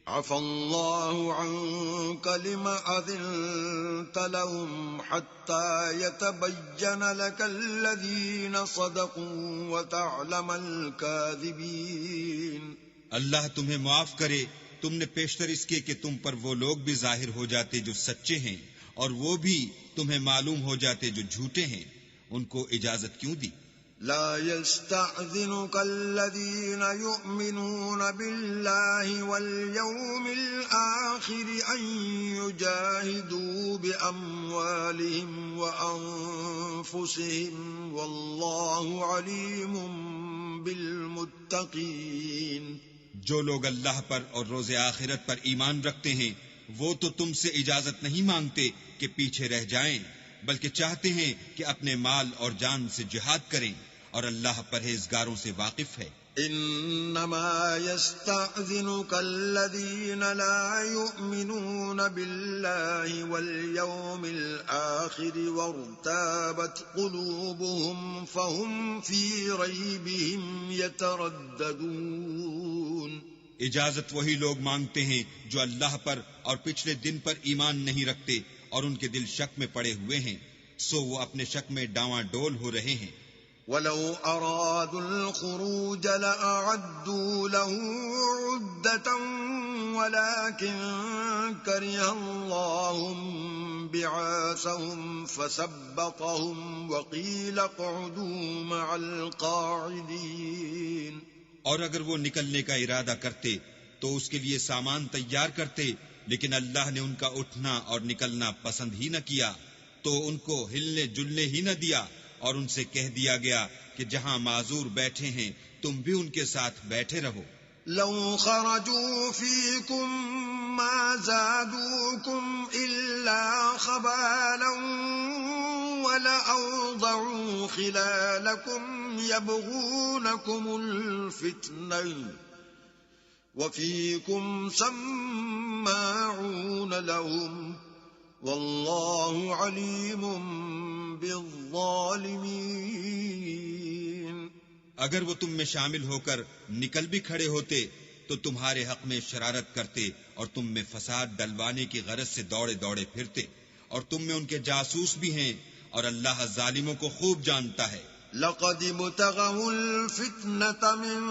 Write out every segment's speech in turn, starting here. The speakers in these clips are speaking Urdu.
عفى الله عنك لما أذنت لهم حتى يتبين لك الذين صدقوا وتعلم الكاذبين. اللہ تمہیں معاف کرے، تم نے پیشتر اس کے کہ تم پر وہ لوگ بھی ظاہر ہو جاتے جو سچے ہیں، اور وہ بھی تمہیں معلوم ہو جاتے جو جھوٹے ہیں. ان کو اجازت کیوں دی؟ لا يستأذنك الذين يؤمنون بالله واليوم الآخر أن يجاهدوا بأموالهم وأنفسهم والله عليم بالمتقين. جو لوگ اللہ پر اور روز آخرت پر ایمان رکھتے ہیں وہ تو تم سے اجازت نہیں مانگتے کہ پیچھے رہ جائیں، بلکہ چاہتے ہیں کہ اپنے مال اور جان سے جہاد کریں، اور اللہ پرہیزگاروں سے واقف ہے. انما يستأذنك الذين لا يؤمنون بالله واليوم الآخر وارتابت قلوبهم فهم في ريبهم يترددون. اجازت وہی لوگ مانگتے ہیں جو اللہ پر اور پچھلے دن پر ایمان نہیں رکھتے اور ان کے دل شک میں پڑے ہوئے ہیں، سو وہ اپنے شک میں ڈاواں ڈول ہو رہے ہیں. وَلَوْ أَرَادُوا الْخُرُوجَ لَأَعَدُّوا لَهُ عُدَّةً وَلَكِنْ كَرِهَ اللَّهُ بِعَاثَهُمْ فَثَبَّطَهُمْ وَقِيلَ اقْعُدُوا مَعَ الْقَاعِدِينَ. اور اگر وہ نکلنے کا ارادہ کرتے تو اس کے لیے سامان تیار کرتے، لیکن اللہ نے ان کا اٹھنا اور نکلنا پسند ہی نہ کیا، تو ان کو ہلنے جلنے ہی نہ دیا، اور ان سے کہہ دیا گیا کہ جہاں معذور بیٹھے ہیں تم بھی ان کے ساتھ بیٹھے رہو. لو خرجوا فيكم ما زادوكم إلا خبالا ولأوضعوا خلالكم يبغونكم الفتنة وفيكم سماعون لهم والله عليم بالظالمين. اگر وہ تم میں شامل ہو کر نکل بھی کھڑے ہوتے تو تمہارے حق میں شرارت کرتے اور تم میں فساد ڈلوانے کی غرض سے دوڑے دوڑے پھرتے، اور تم میں ان کے جاسوس بھی ہیں، اور اللہ ظالموں کو خوب جانتا ہے. لقد ابتغوا الفتنة من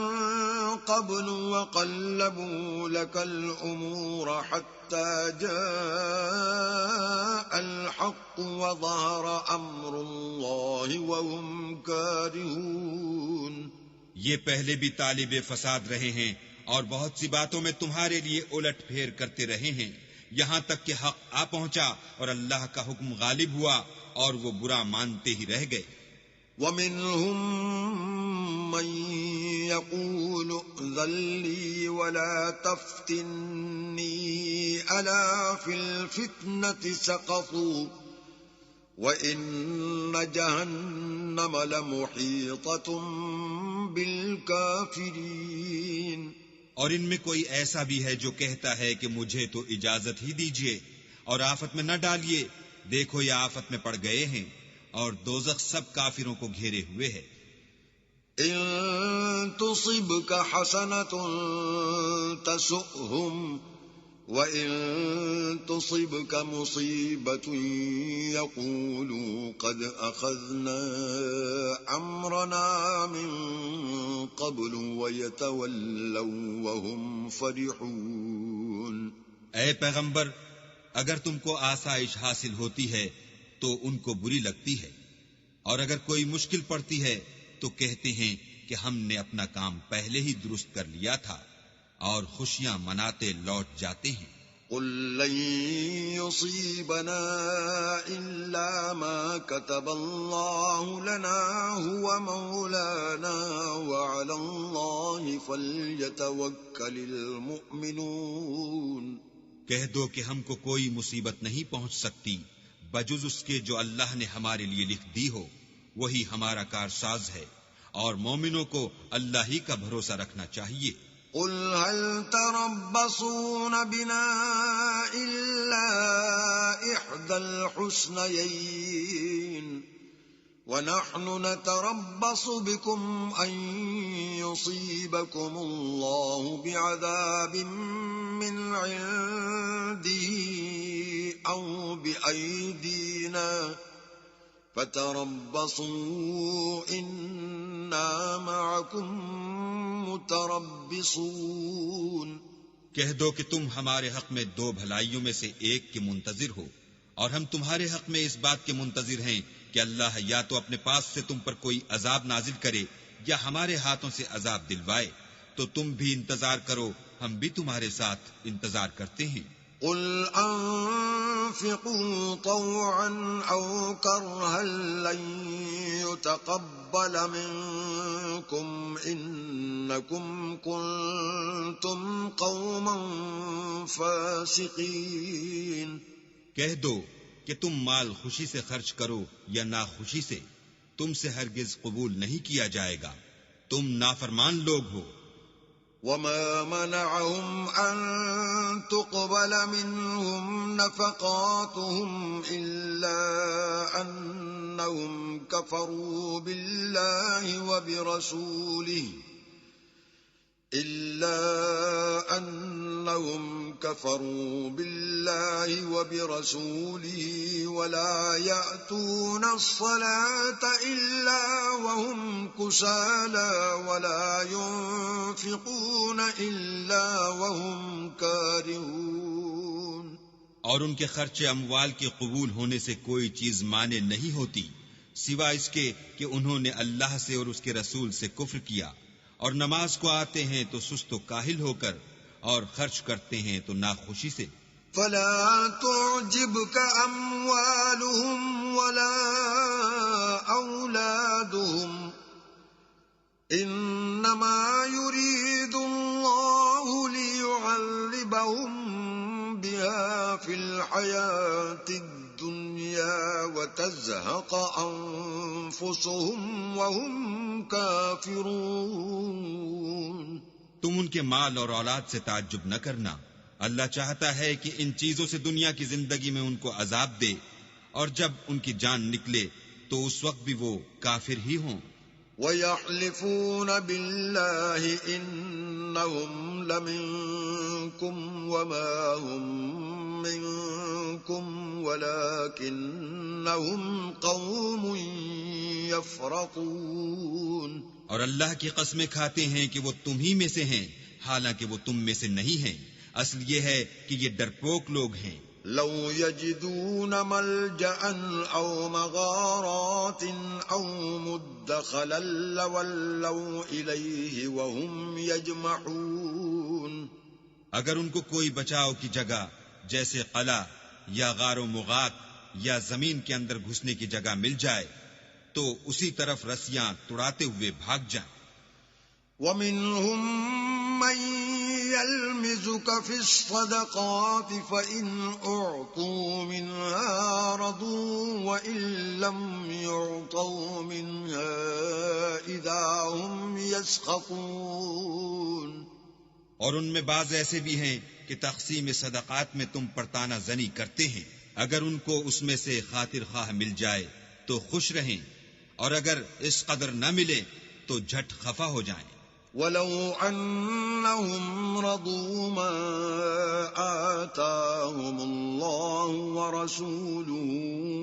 قبل وقلبوا لك الأمور حتى جاء الحق وظهر أمر الله وهم كارهون. یہ پہلے بھی طالب فساد رہے ہیں اور بہت سی باتوں میں تمہارے لیے الٹ پھیر کرتے رہے ہیں، یہاں تک کہ حق آ پہنچا اور اللہ کا حکم غالب ہوا اور وہ برا مانتے ہی رہ گئے. وَمِنْهُمْ مَنْ يَقُولُ ائْذَنْ لِي وَلَا تَفْتِنِّي أَلَا فِي الْفِتْنَةِ سَقَطُوا وَإِنَّ جَهَنَّمَ لَمُحِيطَةٌ بِالْكَافِرِينَ. اور ان میں کوئی ایسا بھی ہے جو کہتا ہے کہ مجھے تو اجازت ہی دیجیے اور آفت میں نہ ڈالیے، دیکھو یہ آفت میں پڑ گئے ہیں، اور دوزخ سب کافروں کو گھیرے ہوئے ہے. ان تصبك حسنة تسؤهم وان تصبك مصيبة يقولوا قد اخذنا امرنا من قبل ويتولوا وهم فرحون. اے پیغمبر، اگر تم کو آسائش حاصل ہوتی ہے تو ان کو بری لگتی ہے، اور اگر کوئی مشکل پڑتی ہے تو کہتے ہیں کہ ہم نے اپنا کام پہلے ہی درست کر لیا تھا، اور خوشیاں مناتے لوٹ جاتے ہیں. قل لن يصيبنا إلا ما كتب الله لنا هو مولانا وعلى الله فليتوكل المؤمنون. کہہ دو کہ ہم کو کوئی مصیبت نہیں پہنچ سکتی بجز اس کے جو اللہ نے ہمارے لیے لکھ دی ہو، وہی ہمارا کارساز ہے، اور مومنوں کو اللہ ہی کا بھروسہ رکھنا چاہیے. قل هل تربصون بنا إلا إحدى الحسنيين ونحن نتربص بكم أن يصيبكم الله بعذاب من أو بأيدينا فتربصوا إنا معكم متربصون۔ کہہ دو کہ تم ہمارے حق میں دو بھلائیوں میں سے ایک کے منتظر ہو، اور ہم تمہارے حق میں اس بات کے منتظر ہیں کہ اللہ یا تو اپنے پاس سے تم پر کوئی عذاب نازل کرے یا ہمارے ہاتھوں سے عذاب دلوائے، تو تم بھی انتظار کرو، ہم بھی تمہارے ساتھ انتظار کرتے ہیں۔ قل انفقوا طوعا او کرها لن يتقبل منكم انكم كنتم قوما فاسقين۔ کہہ دو کہ تم مال خوشی سے خرچ کرو یا ناخوشی سے، تم سے ہرگز قبول نہیں کیا جائے گا، تم نافرمان لوگ ہو۔ وما منعهم أن تقبل منهم نفقاتهم إلا أنهم كفروا بالله وبرسوله ولا يأتون الصلاة إلا وهم كسالى ولا ينفقون إلا وهم كارهون۔ اور ان کے خرچ اموال کے قبول ہونے سے کوئی چیز مانے نہیں ہوتی سوا اس کے کہ انہوں نے اللہ سے اور اس کے رسول سے کفر کیا، اور نماز کو آتے ہیں تو سست و کاہل ہو کر، اور خرچ کرتے ہیں تو ناخوشی سے۔ فلا تعجبك أموالهم ولا أولادهم إنما يريد الله ليعذبهم بها في الحياة الدنيا وتزهق أنفسهم وهم كافرون۔ تم ان کے مال اور اولاد سے تعجب نہ کرنا، اللہ چاہتا ہے کہ ان چیزوں سے دنیا کی زندگی میں ان کو عذاب دے، اور جب ان کی جان نکلے تو اس وقت بھی وہ کافر ہی ہوں۔ وَيَحْلِفُونَ بِاللَّهِ إِنَّهُمْ لَمِنكُمْ وَمَا هُمْ مِنكُمْ وَلَكِنَّهُمْ قَوْمٌ يَفْرَقُونَ۔ اور اللہ کی قسمیں کھاتے ہیں کہ وہ تم ہی میں سے ہیں، حالانکہ وہ تم میں سے نہیں ہیں، اصل یہ ہے کہ یہ ڈرپوک لوگ ہیں۔ لو يجدون ملجأ او مغارات او مدخلا لولوا الیہ وهم یجمعون۔ اگر ان کو کوئی بچاؤ کی جگہ جیسے قلعہ یا غار و مغات یا زمین کے اندر گھسنے کی جگہ مل جائے تو اسی طرف رسیاں توڑاتے ہوئے بھاگ جائیں۔ وَمِنْهُمْ مَنْ يَلْمِزُكَ فِي الصَّدَقَاتِ فَإِنْ أُعْطُوا مِنْهَا رَضُوا وَإِنْ لَمْ يُعْطَوْا مِنْهَا إِذَا هُمْ يَسْخَطُونَ۔ اور ان میں بعض ایسے بھی ہیں کہ تقسیم صدقات میں تم پر طعنہ زنی کرتے ہیں، اگر ان کو اس میں سے خاطر خواہ مل جائے تو خوش رہیں، اور اگر اس قدر نہ ملے تو جھٹ خفا ہو جائیں۔ وَلَوْ أَنَّهُمْ رَضُوا مَا آتَاهُمُ اللَّهُ وَرَسُولُهُ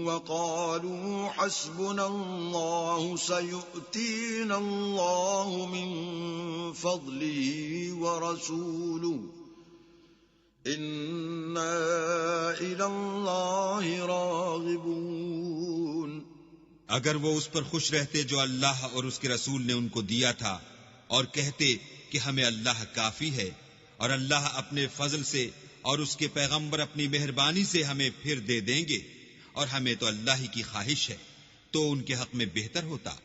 وَقَالُوا حَسْبُنَا اللَّهُ سَيُؤْتِينَا اللَّهُ مِنْ فَضْلِهِ وَرَسُولُهُ إِنَّا إِلَى اللَّهِ رَاغِبُونَ۔ اگر وہ اس پر خوش رہتے جو اللہ اور اس کے رسول نے ان کو دیا تھا، اور کہتے کہ ہمیں اللہ کافی ہے، اور اللہ اپنے فضل سے اور اس کے پیغمبر اپنی مہربانی سے ہمیں پھر دے دیں گے، اور ہمیں تو اللہ ہی کی خواہش ہے، تو ان کے حق میں بہتر ہوتا۔